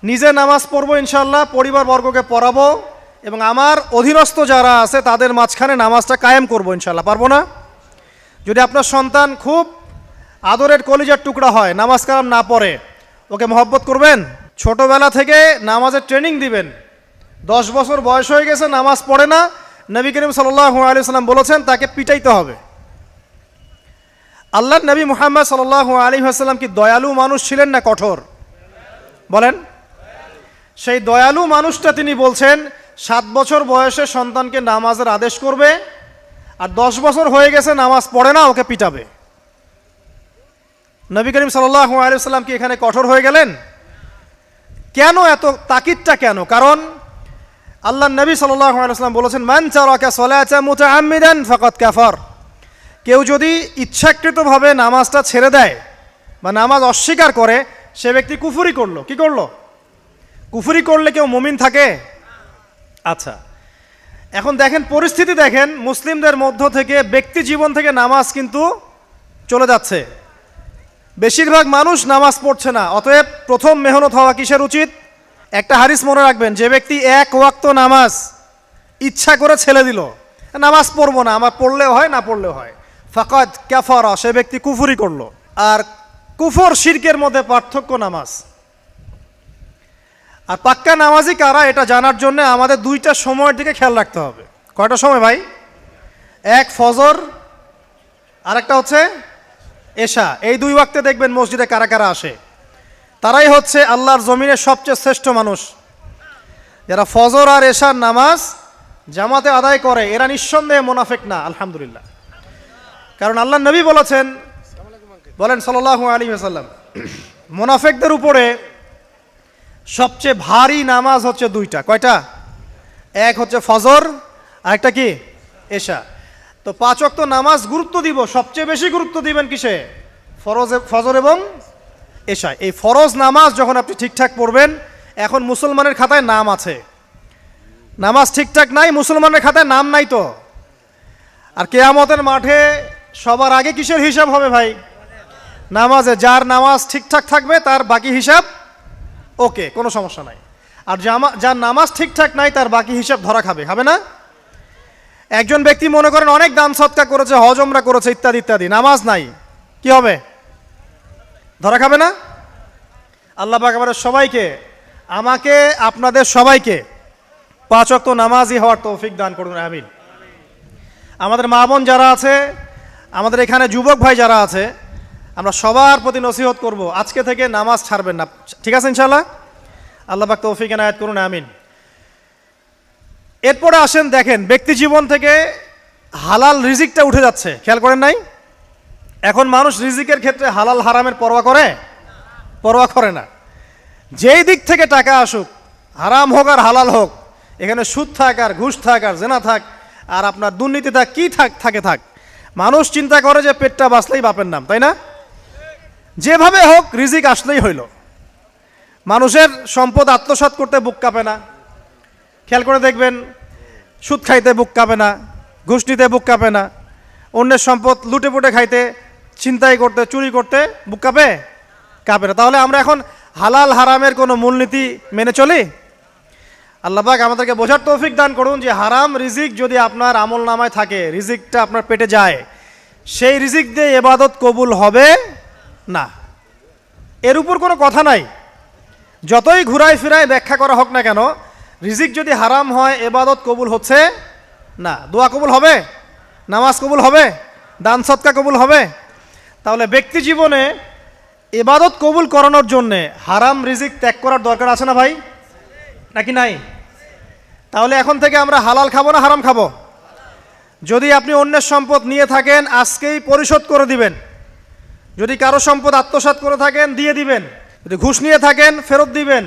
নিজে নামাজ পড়বো ইনশাআল্লাহ, পরিবারবর্গকে পড়াবো এবং আমার অধীনস্থ যারা আছে তাদের মাঝখানে নামাজটা কায়েম করবো ইনশাআল্লাহ। পারবো না? যদি আপনার সন্তান খুব আদরের কলিজার টুকরা হয়, নামাজ কালাম না পড়ে, ওকে মহব্বত করবেন? ছোটবেলা থেকে নামাজের ট্রেনিং দিবেন। 10 বছর বয়স হয়ে গেছে, নামাজ পড়ে না, নবী করিম সাল্লাল্লাহু আলাইহি ওয়াসাল্লাম বলেছেন তাকে পিটাইতে হবে। আল্লাহর নবী মুহাম্মদ সাল্লাল্লাহু আলাইহি ওয়াসাল্লাম কি দয়ালু মানুষ ছিলেন না কঠোর? বলেন। সেই দয়ালু মানুষটা তিনি বলছেন 7 বছর বয়সে সন্তানকে নামাজের আদেশ করবে, আর 10 বছর হয়ে গেছে নামাজ পড়ে না, ওকে পিটাবে। নবী করিম সাল্লাল্লাহু আলাইহি ওয়াসাল্লাম কি এখানে কঠোর হয়ে গেলেন? কেন এত তাকিদটা কেন? কারণ আল্লাহর নবী সাল্লাল্লাহু আলাইহি ওয়াসাল্লাম বলেছেন, মান তারাকা সালাতা মুতাআম্মিদান ফাকাদ কাফার। কেউ যদি ইচ্ছাকৃতভাবে নামাজটা ছেড়ে দেয় বা নামাজ অস্বীকার করে, সে ব্যক্তি কুফরি করলো। কি করলো? কুফরি করলে কেউ মুমিন থাকে? আচ্ছা, এখন দেখেন পরিস্থিতি, দেখেন মুসলিমদের মধ্য থেকে ব্যক্তি জীবন থেকে নামাজ কিন্তু চলে যাচ্ছে। বেশিরভাগ মানুষ নামাজ পড়ছে না। অতএব প্রথম মেহনত হওয়া কিসের উচিত? একটা হাদিস মনে রাখবেন, যে ব্যক্তি 1 ওয়াক্ত নামাজ ইচ্ছা করে ছেড়ে দিল, নামাজ পড়বো না, আমার পড়লেও হয় না পড়লেও হয়, ফাকাদ কাফারা, সে ব্যক্তি কুফরি করলো। আর কুফর শিরকের মধ্যে পার্থক্য নামাজ। আর পাক্কা নামাজি কারা এটা জানার জন্য আমাদের 2টা সময়ের দিকে খেয়াল রাখতে হবে। কয়টা সময় ভাই? এক ফজর, আরেকটা হচ্ছে এশা। এই 2 ওয়াক্তে দেখবেন মসজিদে কারা কারা আসে, তারাই হচ্ছে আল্লাহর জমিনের সবচেয়ে শ্রেষ্ঠ মানুষ। যারা ফজর আর এশার নামাজ জামাতে আদায় করে, এরা নিঃসন্দেহে মুনাফিক না, আলহামদুলিল্লাহ। কারণ আল্লাহর নবী বলেছেন, বলেন সাল্লাল্লাহু আলাইহি ওয়াসাল্লাম, মুনাফিকদের উপরে সবচেয়ে ভারী নামাজ হচ্ছে 2টা। কয়টা? এক হচ্ছে ফজর, আর একটা কি? এশা। তো 5 ওয়াক্ত নামাজ গুরুত্ব দিব, সবচেয়ে বেশি গুরুত্ব দিবেন কিসে? ফজর এবং এশা। এই ফরজ নামাজ যখন আপনি ঠিকঠাক পড়বেন, এখন মুসলমানের খাতায় নাম আছে, নামাজ ঠিকঠাক নাই, মুসলমানের খাতায় নাম নাই তো। আর কিয়ামতের মাঠে সবার আগে কিসের হিসাব হবে ভাই? নামাজে। যার নামাজ ঠিকঠাক থাকবে তার বাকি হিসাব ওকে, কোনো সমস্যা নাই। আর যার নামাজ ঠিকঠাক নাই তার বাকি হিসাব ধরা খাবে, হবে না? একজন ব্যক্তি মনে করেন অনেক দান সৎকার করেছে, হজ উমরা করেছে, ইত্যাদি ইত্যাদি, নামাজ নাই, কি হবে? ধরা খাবে না? আল্লাহ পাক আমাদের সবাইকে, আমাকে, আপনাদের সবাইকে 5 ওয়াক্ত নামাজি হওয়ার তৌফিক দান করুন, আমিন। আমাদের মা বোন যারা আছে, আমাদের এখানে যুবক ভাই যারা আছে, আমরা সবার প্রতি নসিহত করব, আজকে থেকে নামাজ ছাড়বেন না, ঠিক আছে ইনশাআল্লাহ? আল্লাহ পাক তৌফিক এনায়েত করুন, আমিন। এরপরে আসেন, দেখেন ব্যক্তি জীবন থেকে হালাল রিজিকটা উঠে যাচ্ছে, খেয়াল করেন নাই? এখন মানুষ রিজিকের ক্ষেত্রে হালাল হারামের পরোয়া করে? পরোয়া করে না। যেই দিক থেকে টাকা আসুক, হারাম হোক আর হালাল হোক, এখানে সুদ থাক আর ঘুষ থাক আর জেনা থাক আর আপনার দুর্নীতি থাক, কি থাক, মানুষ চিন্তা করে যে পেটটা বাঁচলেই বাপের নাম, তাই না? যেভাবে হোক রিজিক আসলেই হইল। মানুষের সম্পদ আত্মসাৎ করতে বুক কাঁপে না, খেয়াল করে দেখবেন, সুদ খাইতে বুক কাঁপে না, ঘুষ নিতে বুক কাঁপে না, অন্যের সম্পদ লুটে পুটে খাইতে, ছিনতাই করতে, চুরি করতে বুক কাঁপে না। তাহলে আমরা এখন হালাল হারামের কোনো মূলনীতি মেনে চলি? আল্লাহ পাক আমাদেরকে বোঝার তৌফিক দান করুন যে হারাম রিজিক যদি আপনার আমল নামায় থাকে, রিজিকটা আপনার পেটে যায়, সেই রিজিক দিয়ে ইবাদত কবুল হবে না, এর উপর কোনো কথা নাই। যতই ঘুরায় ফিরায় ব্যাখ্যা করা হোক না কেন, রিজিক যদি হারাম হয় ইবাদত কবুল হচ্ছে না। দোয়া কবুল হবে? নামাজ কবুল হবে? দান সদকা কবুল হবে? তাহলে ব্যক্তি জীবনে ইবাদত কবুল করানোর জন্যে হারাম রিজিক ত্যাগ করার দরকার আছে না ভাই, নাকি নাই? তাহলে এখন থেকে আমরা হালাল খাবো না হারাম খাবো? যদি আপনি অন্যের সম্পদ নিয়ে থাকেন, আজকেই পরিশোধ করে দিবেন। যদি কারো সম্পদ আত্মসাৎ করে থাকেন, দিয়ে দিবেন। যদি ঘুষ নিয়ে থাকেন, ফেরত দিবেন।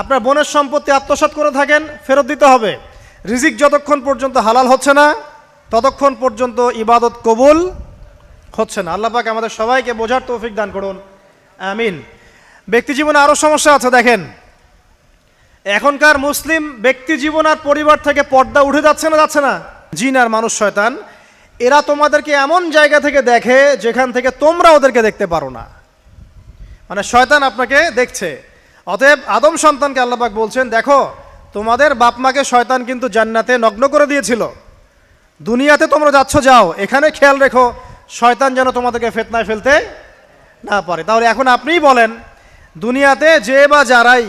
আপনার বোনের সম্পত্তি আত্মসাৎ করে থাকেন, ফেরত দিতে হবে। রিজিক যতক্ষণ পর্যন্ত হালাল হচ্ছে না, ততক্ষণ পর্যন্ত ইবাদত কবুল হচ্ছে না। আল্লাহ পাক আমাদের সবাইকে বোঝার তৌফিক দান করুন, আমিন। ব্যক্তি জীবনে আরও সমস্যা আছে, দেখেন এখনকার মুসলিম ব্যক্তি জীবন আর পরিবার থেকে পর্দা উঠে যাচ্ছে না? জিন আর মানুষ শয়তান, এরা তোমাদেরকে এমন জায়গা থেকে দেখে যেখান থেকে তোমরা ওদেরকে দেখতে পারো না। মানে শয়তান আপনাকে দেখছে, অতএব আদম সন্তানকে আল্লাহ পাক বলছেন, দেখো তোমাদের বাপ মাকে শয়তান কিন্তু জান্নাতে নগ্ন করে দিয়েছিল, দুনিয়াতে তোমরা যাচ্ছ যাও, এখানে খেয়াল রেখো শয়তান যেন তোমাদেরকে ফিতনায় ফেলতে না পারে। তাহলে এখন আপনিই বলেন, দুনিয়াতে যে বা যারাই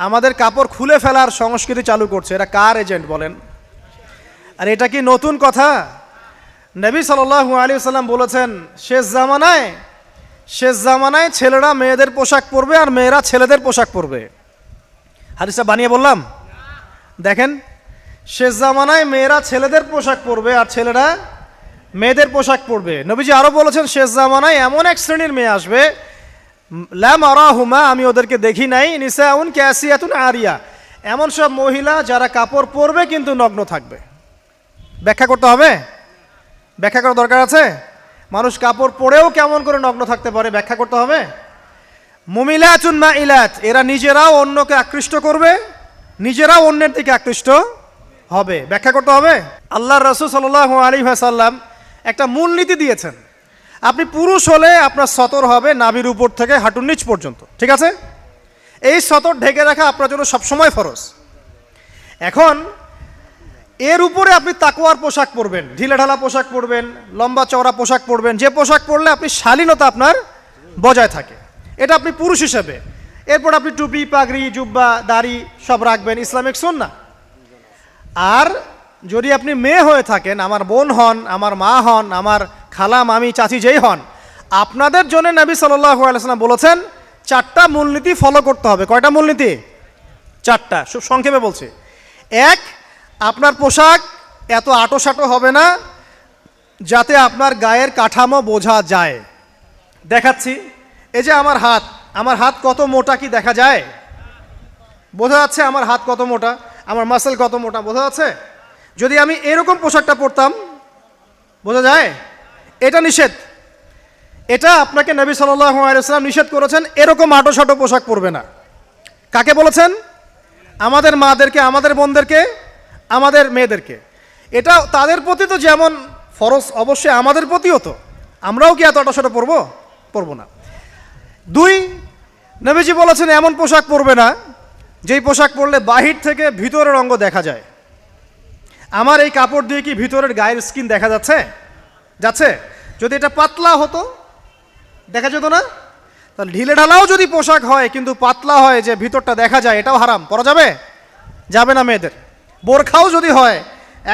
আমাদের কাপড় খুলে ফেলার সংস্কৃতি চালু করছে, এরা কার এজেন্ট বলেন? আর এটা কি নতুন কথা? নবী সাল্লাল্লাহু আলাইহি ওয়াসাল্লাম বলেছেন, শেষ জামানায় ছেলেরা মেয়েদের পোশাক পরবে আর মেয়েরা ছেলেদের পোশাক পরবে। হাদিসটা বানিয়ে বললাম? দেখেন, শেষ জামানায় মেয়েরা ছেলেদের পোশাক পরবে আর ছেলেরা মেয়েদের পোশাক পরবে। নবীজি আরো বলেছেন, শেষ জামানায় এমন এক শ্রেণীর মেয়ে আসবে, লা মারাহুমা, আমি ওদেরকে দেখি নাই, নিসাউন কাসিয়াতুন আরিয়া, এমন সব মহিলা যারা কাপড় পরবে কিন্তু নগ্ন থাকবে। ব্যাখ্যা করতে হবে? ব্যাখ্যা করার দরকার আছে? মানুষ কাপড় পরেও কেমন করে নগ্ন থাকতে পারে ব্যাখ্যা করতে হবে। মুমিলাতুন মাইলাত, এরা নিজেরাও অন্যকে আকৃষ্ট করবে, নিজেরাও অন্যের দিকে আকৃষ্ট হবে, ব্যাখ্যা করতে হবে। আল্লাহর রাসূল সাল্লাল্লাহু আলাইহি ওয়াসাল্লাম একটা মূলনীতি দিয়েছেন, আপনি পুরুষ হলে আপনার সতর হবে নাভির উপর থেকে হাঁটুর নিচ পর্যন্ত, ঠিক আছে? এই সতর ঢেকে রাখা আপনার জন্য সবসময় ফরজ। এখন এর উপরে আপনি তাকওয়ার পোশাক পরবেন, ঢিলেঢালা পোশাক পরবেন, লম্বা চওড়া পোশাক পরবেন, যে পোশাক পরলে আপনি শালীনতা আপনার বজায় থাকে, এটা আপনি পুরুষ হিসেবে। এরপর আপনি টুপি, পাগড়ি, জুব্বা, দাড়ি সব রাখবেন, ইসলামিক সুন্নাহ। আর যদি আপনি মেয়ে হয়ে থাকেন, আমার বোন হন, আমার মা হন, আমার খালা, মামি, চাচি যেই হন, আপনাদের জন্য নবী সাল্লাল্লাহু আলাইহি ওয়াসাল্লাম বলেছেন 4টা মূলনীতি ফলো করতে হবে। কয়টা মূলনীতি? 4টা, খুব সংক্ষেপে বলছি। 1, আপনার পোশাক এত আঁটোসাঁটো হবে না যাতে আপনার গায়ের কাঠামো বোঝা যায়। দেখাচ্ছি, এই যে আমার হাত কত মোটা কি দেখা যায়? বোঝা যাচ্ছে আমার হাত কত মোটা, আমার মাসেল কত মোটা, বোঝা যাচ্ছে? যদি আমি এরকম পোশাকটা পরতাম, বোঝা যায়? এটা নিষেধ। এটা আপনাকে নবী সাল্লাল্লাহু আলাইহি ওয়াসাল্লাম নিষেধ করেছেন, এরকম আঁটোসাঁটো পোশাক পরবে না। কাকে বলেছেন? আমাদের মাদেরকে, আমাদের বোনদেরকে, আমাদের মেয়েদেরকে। এটা তাদের প্রতি তো যেমন ফরজ, অবশ্যই আমাদের প্রতিও তো। আমরাও কি এত আঁটোসাঁটো পরবো না। 2, নবীজি বলেছেন এমন পোশাক পরবে না যেই পোশাক পরলে বাহির থেকে ভিতরের অঙ্গ দেখা যায়। আমার এই কাপড় দিয়ে কি ভিতরের গায়ের স্কিন দেখা যাচ্ছে? যদি এটা পাতলা হতো দেখা যেত না? তাহলে ঢিলে ঢালাও যদি পোশাক হয় কিন্তু পাতলা হয় যে ভিতরটা দেখা যায়, এটাও হারাম, পরা যাবে না মেয়েদের। বোরখাও যদি হয়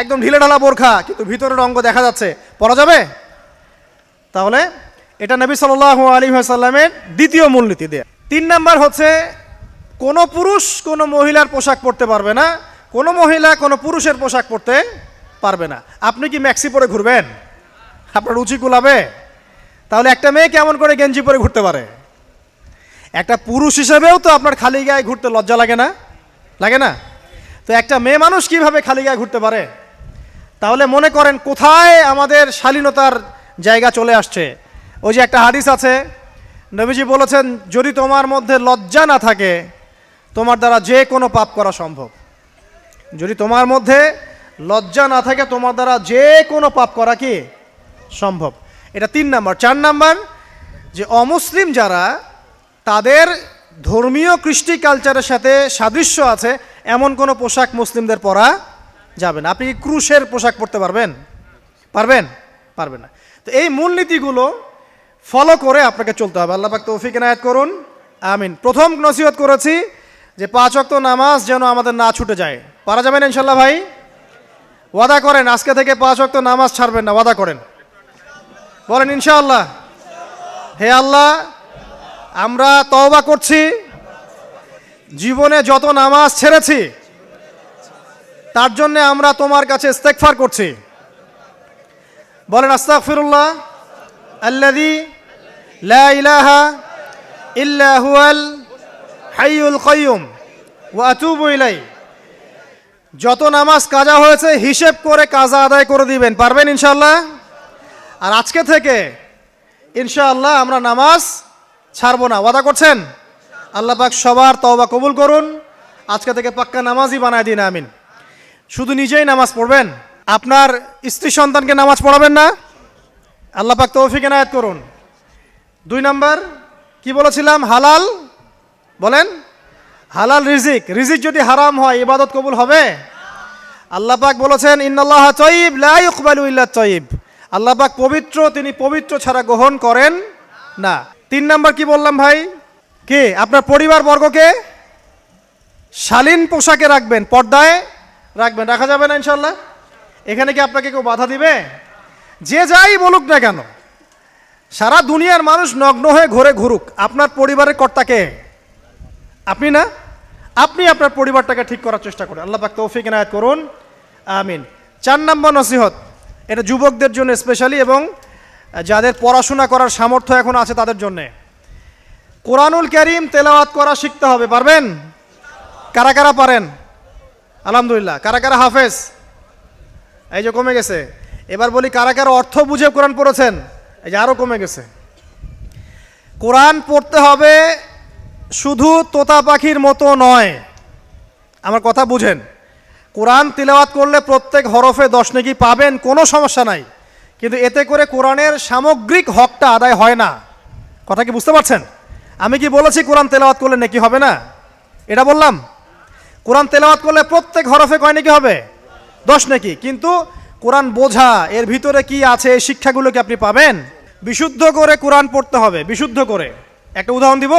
একদম ঢিলে ঢালা বোরখা কিন্তু ভিতরের অঙ্গ দেখা যাচ্ছে, পরা যাবে? তাহলে এটা নবী সাল্লাল্লাহু আলাইহি ওয়াসাল্লামের দ্বিতীয় মূলনীতি দেয়া। 3 নাম্বার হচ্ছে, কোনো পুরুষ কোনো মহিলার পোশাক পরতে পারবে না, কোনো মহিলা কোনো পুরুষের পোশাক পরতে পারবে না। আপনি কি ম্যাক্সি পরে ঘুরবেন? আপনার রুচি কুলাবে? তাহলে একটা মেয়ে কেমন করে গেঞ্জি পরে ঘুরতে পারে? একটা পুরুষ হিসেবেও তো আপনার খালি গায়ে ঘুরতে লজ্জা লাগে না? তো একটা মেয়ে মানুষ কিভাবে খালি গায়ে ঘুরতে পারে? তাহলে মনে করেন কোথায় আমাদের শালীনতার জায়গা চলে আসছে। ওই যে একটা হাদিস আছে, নবীজি বলেছেন, যদি তোমার মধ্যে লজ্জা না থাকে তোমার দ্বারা যে কোনো পাপ করা সম্ভব। যদি তোমার মধ্যে লজ্জা না থাকে তোমার দ্বারা যে কোনো পাপ করা কি সম্ভব। এটা 3 নাম্বার। 4 নাম্বার, যে অমুসলিম যারা, তাদের ধর্মীয় কৃষ্টি কালচারের সাথে সাদৃশ্য আছে এমন কোনো পোশাক মুসলিমদের পরা যাবে না। আপনি কি ক্রুশের পোশাক পরতে পারবেন? পারবেন না। তো এই মূলনীতিগুলো ফলো করে আপনাকে চলতে হবে। আল্লাহ পাক তৌফিক এনায়েত করুন, আমিন। প্রথম নসিহত করেছি যে 5 ওয়াক্ত নামাজ যেন আমাদের না ছুটে যায়। পারা যাবে না ইনশাল্লাহ ভাই? ওয়াদা করেন আজকে থেকে 5 ওয়াক্ত নামাজ ছাড়বেন না, ওয়াদা করেন, বলেন ইনশাআল্লাহ। হে আল্লাহ, আমরা তওবা করছি, জীবনে যত নামাজ ছেড়েছি তার জন্য আমরা তোমার কাছে ইস্তেগফার করছি। বলেন আস্তাগফিরুল্লাহ আল্লাযী লা ইলাহা ইল্লা হুয়াল হাইয়ুল কাইয়ুম ওয়া আতুবু ইলাইহি। যত নামাজ কাজা হয়েছে হিসেব করে কাজা আদায় করে দিবেন, পারবেন ইনশাআল্লাহ? আর আজকে থেকে ইনশাআল্লাহ আমরা নামাজ ছাড়বো না, ওয়াদা করছেন? আল্লাহ পাক সবার তওবা কবুল করুন, আজকে থেকে পাক্কা নামাজই বানায় দিন, আমিন। শুধু নিজেই নামাজ পড়বেন, আপনার স্ত্রী সন্তানকে নামাজ পড়াবেন না, আল্লাহ পাক তৌফিক এনায়েত করুন। 2 নাম্বার কি বলেছিলাম? হালাল, বলেন হালাল রিজিক, রিজিক যদি হারাম হয় ইবাদত কবুল হবে? আল্লাহ পাক বলেছেন ইন্নাল্লাহ তাইয়্যিব লা ইকবালু ইল্লা তাইয়্যিব, আল্লাহ পাক পবিত্র, তিনি পবিত্র ছাড়া গ্রহণ করেন না। 3 নাম্বার কি বললাম ভাই? কি আপনার পরিবার বর্গকে শালীন পোশাকে রাখবেন, পর্দায় রাখবেন। রাখা যাবে না ইনশাল্লাহ? এখানে কি আপনাকে কেউ বাধা দিবে? যে যাই বলুক না কেন, সারা দুনিয়ার মানুষ নগ্ন হয়ে ঘুরে ঘুরুক, আপনার পরিবারের কর্তাকে আপনি না, আপনি আপনার পরিবারটাকে ঠিক করার চেষ্টা করুন। আল্লাহ পাক তৌফিক এনায়েত করুন, আমিন। 4 নম্বর নসিহত, এটা যুবকদের জন্য স্পেশালি এবং যাদের পড়াশোনা করার সামর্থ্য এখন আছে তাদের জন্যে। কোরআনুল কারীম তেলাওয়াত করা শিখতে হবে। পারবেন? কারা কারা পারেন? আলহামদুলিল্লাহ। কারা কারা হাফেজ? এই যে কমে গেছে। এবার বলি কারা কারা অর্থ বুঝে কোরআন পড়েছেন? এই যে আরও কমে গেছে। কোরআন পড়তে হবে শুধু তোতা পাখির মতো নয়, আমার কথা বুঝেন। কোরআন তিলাওয়াত করলে প্রত্যেক হরফে 10 নেকি পাবেন, কোনো সমস্যা নাই, কিন্তু এতে করে কোরআনের সামগ্রিক হকটা আদায় হয় না। কথা কি বুঝতে পারছেন? আমি কি বলেছি কোরআন তেলাওয়াত করলে নেকি হবে না? এটা বললাম? কোরআন তেলাওয়াত করলে প্রত্যেক হরফে কয় নেকি হবে? 10 নেকি। কিন্তু কোরআন বোঝা, এর ভিতরে কি আছে, এই শিক্ষাগুলো কি আপনি পাবেন? বিশুদ্ধ করে কোরআন পড়তে হবে, বিশুদ্ধ করে। একটা উদাহরণ দিব।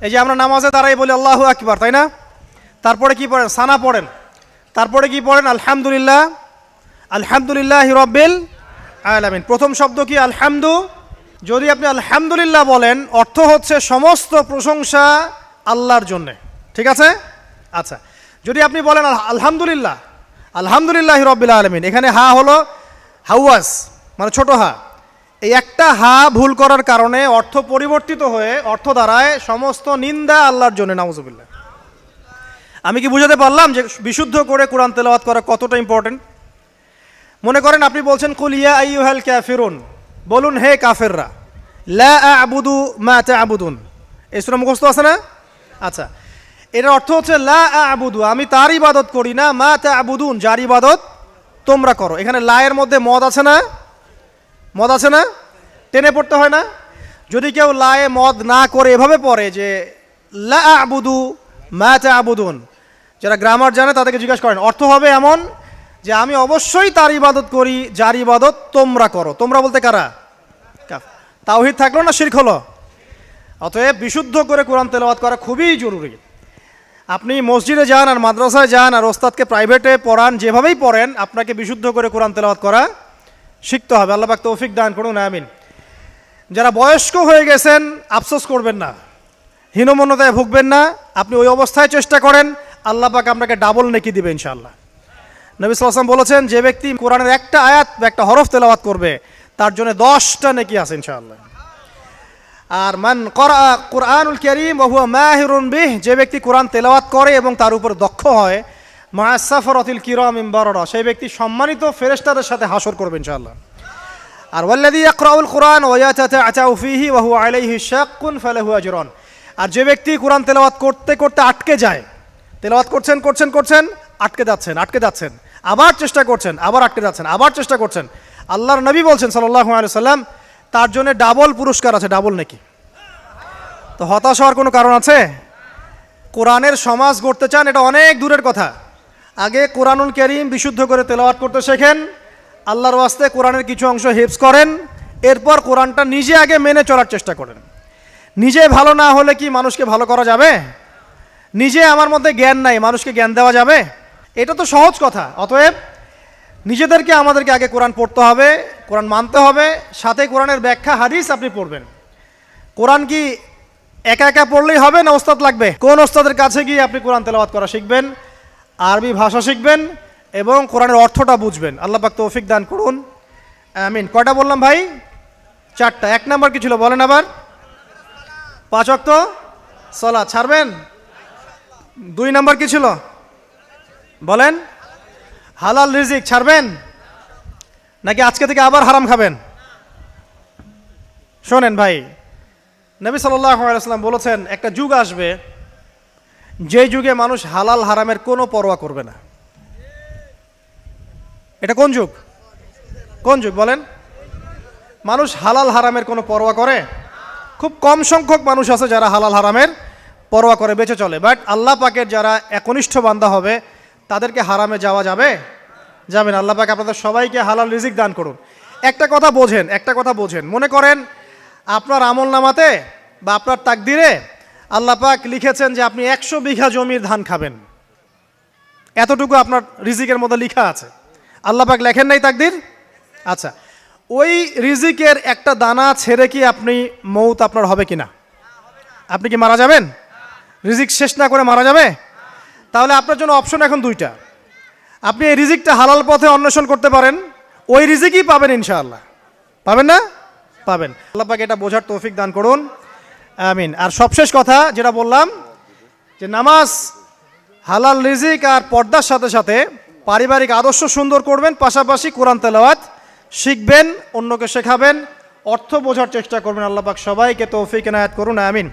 এই যে আমরা নামাজে দাঁড়াই বলি আল্লাহু আকবার, তাই না? তারপরে কি পড়েন? সানা পড়েন। তারপরে কি পড়েন? আলহামদুলিল্লাহ, আলহামদুলিল্লাহি রাব্বিল আলামিন। প্রথম শব্দ কি? আলহামদু। যদি আপনি আলহামদুলিল্লাহ বলেন, অর্থ হচ্ছে সমস্ত প্রশংসা আল্লাহর জন্যে, ঠিক আছে? আচ্ছা, যদি আপনি বলেন আলহামদুলিল্লাহ, আলহামদুলিল্লাহি রাব্বিল আলামিন, এখানে হা হলো হাওয়াস, মানে ছোট হা। এই একটা হা ভুল করার কারণে অর্থ পরিবর্তিত হয়ে অর্থ দাঁড়ায় সমস্ত নিন্দা আল্লাহর জন্য, নাউজুবিল্লাহ। আমি কি বুঝাতে পারলাম যে বিশুদ্ধ করে কোরআন তেলাওয়াত করা কতটা ইম্পর্টেন্ট? মনে করেন আপনি বলছেন কুল ইয়া আইয়ুহাল কাফিরুন, বলুন হে কাফেররা, লা আ'বুদু মা তা'বুদুন। এই সূরা মুখস্থ আছে না? আচ্ছা, এর অর্থ হচ্ছে লা আ'বুদু, আমি তার ইবাদত করি না, মা তা'বুদুন, যার ইবাদত তোমরা করো। এখানে লা এর মধ্যে মদ আছে না? মদ আছে না? টেনে পড়তে হয় না? যদি কেউ লায়ে মদ না করে এভাবে পড়ে যে লা আ'বুদু মা তা'বুদুন, যারা গ্রামার জানে তাদেরকে জিজ্ঞাসা করেন, অর্থ হবে এমন যে আমি অবশ্যই তার ইবাদত করি যার ইবাদত তোমরা করো। তোমরা বলতে কারা? তাওহীদ থাকলো না শিরক হলো? অতএব বিশুদ্ধ করে কোরআন তেলাওয়াত করা খুবই জরুরি। আপনি মসজিদে যান আর মাদ্রাসায় যান আর ওস্তাদকে প্রাইভেটে পড়ান, যেভাবেই পড়েন, আপনাকে বিশুদ্ধ করে কোরআন তেলাওয়াত করা শিখতে হবে। আল্লাহ পাক তৌফিক দান করুন, আমিন। যারা বয়স্ক হয়ে গেছেন আফসোস করবেন না, হীনমন্যতায় ভুগবেন না, আপনি ওই অবস্থায় চেষ্টা করেন, আল্লাহ পাক আপনাকে ডাবল নেকি দিবে ইনশাআল্লাহ। নবী সাল্লাল্লাহু আলাইহি ওয়াসাল্লাম বলেছেন, যে ব্যক্তি কোরআনের একটা আয়াত বা একটা হরফ তেলাওয়াত করবে তার জন্য 10টা নেকি আছে ইনশাআল্লাহ। আর মান ক্বারা কুরআনুল কারীম ওয়া হুয়া মাহিরুন বিহ, যে ব্যক্তি কোরআন তেলাওয়াত করে এবং তার উপর দক্ষ হয়, মা'আস সাফরাতিল কিরামিন বারারা, সেই ব্যক্তি সম্মানিত ফেরেশতাদের সাথে হাসর করবে ইনশাআল্লাহ। আর ওয়াল্লাযী ইয়াকরাউল কুরআন ওয়া ইয়াতাতাআতাউ ফীহি ওয়া হুয়া আলাইহি শাক্কুন ফালাহু আজরান, আর যে ব্যক্তি কোরআন তেলাওয়াত করতে করতে আটকে যায়, তেলাওয়াত করছেন করছেন করছেন, আটকে যাচ্ছেন, আবার চেষ্টা করছেন, আবার আটকে যাচ্ছেন, আবার চেষ্টা করছেন, আল্লাহর নবী বলছেন সাল্লাল্লাহু আলাইহি ওয়াসাল্লাম, তার জন্য ডাবল পুরস্কার আছে, ডাবল নেকি। তো হতাশ হওয়ার কোনো কারণ আছে? কোরআনের সমাজ গড়তে চান, এটা অনেক দূরের কথা। আগে কোরআনুল কারীম বিশুদ্ধ করে তেলাওয়াত করতে শেখেন, আল্লাহর ওয়াস্তে কোরআনের কিছু অংশ হিফজ করেন, এরপর কোরআনটা নিজে আগে মেনে চলার চেষ্টা করেন। নিজে ভালো না হলে কি মানুষকে ভালো করা যাবে? নিজে আমার মধ্যে জ্ঞান নাই, মানুষকে জ্ঞান দেওয়া যাবে? এটা তো সহজ কথা। অতএব নিজেদেরকে আমাদেরকে আগে কোরআন পড়তে হবে, কোরআন মানতে হবে, সাথে কোরআনের ব্যাখ্যা হাদিস আপনি পড়বেন। কোরআন কি একা একা পড়লেই হবে না ওস্তাদ লাগবে? কোন ওস্তাদের কাছে গিয়ে আপনি কোরআন তেলাওয়াত করা শিখবেন, আরবি ভাষা শিখবেন এবং কোরআনের অর্থটা বুঝবেন। আল্লাহ পাক তৌফিক দান করুন, আমিন। কয়টা বললাম ভাই? 4টা। 1 নাম্বার কি ছিল বলেন আবার? 5 ওয়াক্ত সালাত ছাড়বেন। 2 নাম্বার কি ছিল বলেন? হালাল রিজিক ছাড়বেন নাকি আজকে থেকে আবার হারাম খাবেন? শোনেন ভাই, নবী সাল্লাল্লাহু আলাইহি ওয়াসাল্লাম বলেছেন, একটা যুগ আসবে যে যুগে মানুষ হালাল হারামের কোনো পরোয়া করবে না। এটা কোন যুগ? কোন যুগ বলেন? মানুষ হালাল হারামের কোনো পরোয়া করে? খুব কম সংখ্যক মানুষ আছে যারা হালাল হারামের পরোয়া করে বেঁচে চলে। বাট আল্লাহ পাকের যারা একনিষ্ঠ বান্দা হবে তাদেরকে হারামে যাওয়া যাবে যাবে না। আল্লাহ পাক আপনাদের সবাইকে হালাল রিজিক দান করুন। একটা কথা বোঝেন, মনে করেন আপনার আমল নামাতে বা আপনার তাকদিরে আল্লাহ পাক লিখেছেন যে আপনি 100 বিঘা জমির ধান খাবেন, এতটুকু আপনার রিজিকের মধ্যে লেখা আছে। আল্লাহ পাক লেখেন নাই তাকদির? আচ্ছা, ওই রিজিকের একটা দানা ছেড়ে কি আপনি মৌত আপনার হবে কিনা? আপনি কি মারা যাবেন? রিজিক শেষ না করে মারা যাবে? তাহলে আপনার জন্য অপশন এখন দুইটা। আপনি এই রিজিকটা হালাল পথে অন্বেষণ করতে পারেন, ওই রিজিকই পাবেন ইনশাআল্লাহ। পাবেন না? পাবেন। আল্লাহ পাক এটা বোঝার তৌফিক দান করুন, আমিন। আর সবশেষ কথা যেটা বললাম যে নামাজ, হালাল রিজিক আর পর্দার সাথে সাথে পারিবারিক আদর্শ সুন্দর করবেন, পাশাপাশি কোরআন তেলাওয়াত শিখবেন, অন্যকে শেখাবেন, অর্থ বোঝার চেষ্টা করবেন। আল্লাহ পাক সবাইকে তৌফিক এনায়েত করুন, আমিন।